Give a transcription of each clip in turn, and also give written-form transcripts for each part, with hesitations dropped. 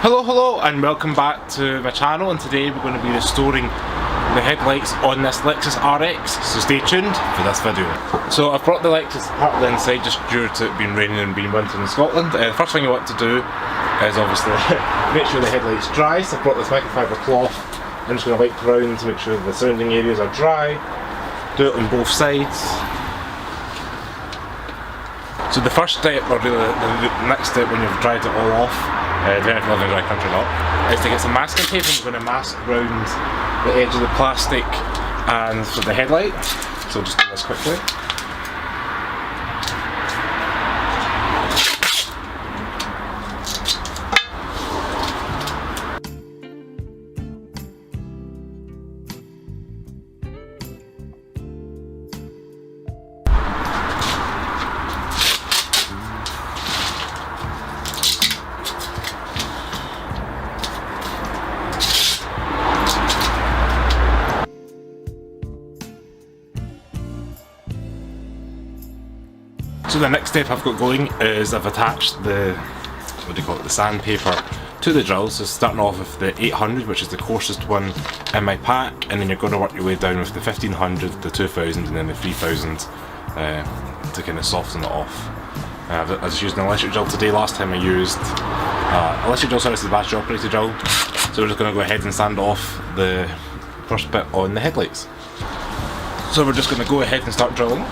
Hello and welcome back to my channel, and today we're going to be restoring the headlights on this Lexus RX, so stay tuned for this video. So I've brought the Lexus partly inside just due to it being raining and being winter in Scotland. The first thing you want to do is obviously make sure the headlight's dry, so I've brought this microfiber cloth. I'm just going to wipe around to make sure the surrounding areas are dry. Do it on both sides. So the first step, or really the next step when you've dried it all off, depending if you live in a dry country or not, is to get some masking tape, and we're going to mask around the edge of the plastic and for the headlight. So I'll just do this quickly. So the next step I've got going is I've attached the, the sandpaper to the drill. So starting off with the 800, which is the coarsest one in my pack, and then you're going to work your way down with the 1500, the 2000 and then the 3000 to kind of soften it off. I just used an electric drill today. Last time I used electric drill, sorry, it's the battery operated drill. So we're just going to go ahead and sand off the first bit on the headlights. So we're just going to go ahead and start drilling.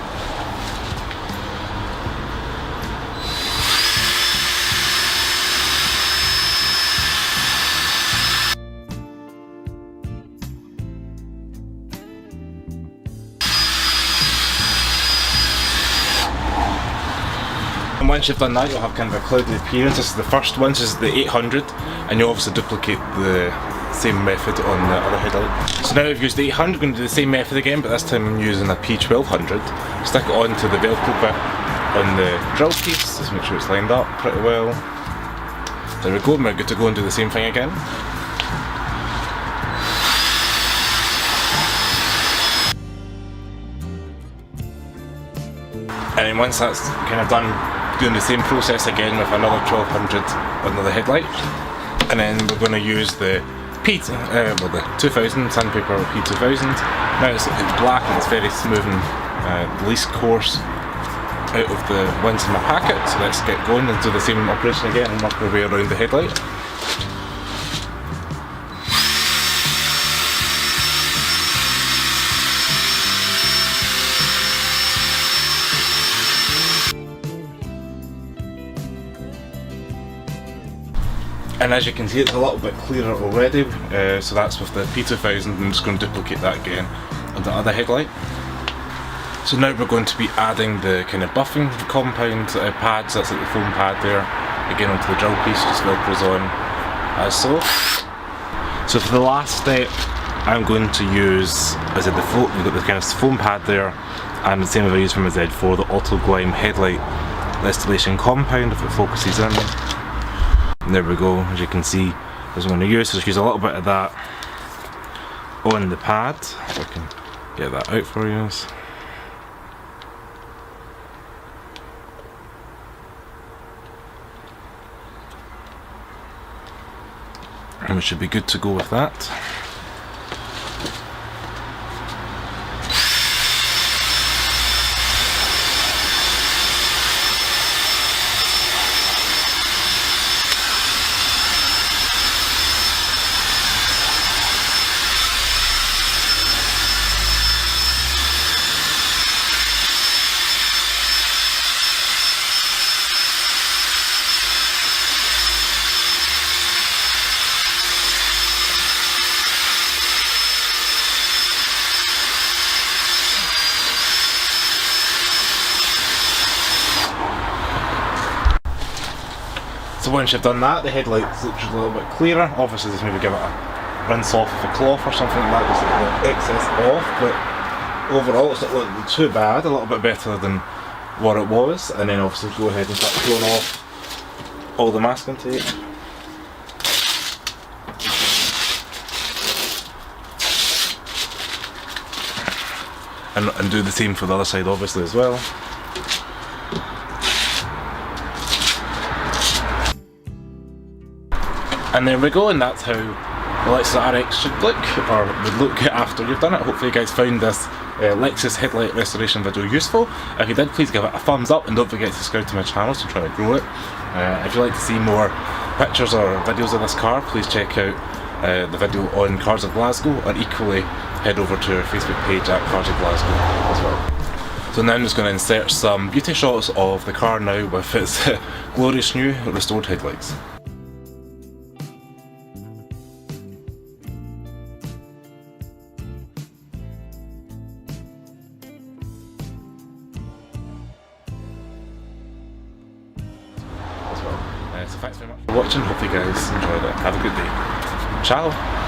And once you've done that, you'll have kind of a cloudy appearance. This is the first one, this is the 800, and you'll obviously duplicate the same method on the other headlight. So now I've used the 800, I'm going to do the same method again, but this time I'm using a P1200. Stick it onto the Velcro bit on the drill piece, just make sure it's lined up pretty well. There we go, and we're good to go and do the same thing again. And then once that's kind of done, doing the same process again with another 1200 on another headlight. And then we're going to use the the 2000 sandpaper P2000. Now it's black and it's very smooth and the least coarse out of the ones in my packet. So let's get going and do the same operation again and work our way around the headlight. And as you can see, it's a little bit clearer already, so that's with the P2000. I'm just going to duplicate that again on the other headlight. So now we're going to be adding the kind of buffing compound pads, that's like the foam pad there, again onto the drill piece, just velcros on as so. So for the last step, I'm going to use, as I said, we've got the kind of foam pad there, and the same as I used from my Z4, the Autoglym headlight installation compound, if it focuses in. And there we go, as you can see, that's what I'm going to use. So just use a little bit of that on the pad. If I can get that out for you. And we should be good to go with that. So once you've done that, the headlights look just a little bit clearer. Obviously just maybe give it a rinse off with a cloth or something like that, just to get the excess off, but overall it's not looking too bad, a little bit better than what it was. And then obviously go ahead and start peeling off all the masking tape. And do the same for the other side obviously as well. And there we go, and that's how the Lexus RX should look, or would look after you've done it. Hopefully you guys found this Lexus headlight restoration video useful. If you did, please give it a thumbs up, and don't forget to subscribe to my channel to try to grow it. If you'd like to see more pictures or videos of this car, please check out the video on Cars of Glasgow, and equally head over to our Facebook page at Cars of Glasgow as well. So now I'm just going to insert some beauty shots of the car now with its glorious new restored headlights. So thanks very much for watching, hope you guys enjoyed it. Have a good day. Ciao!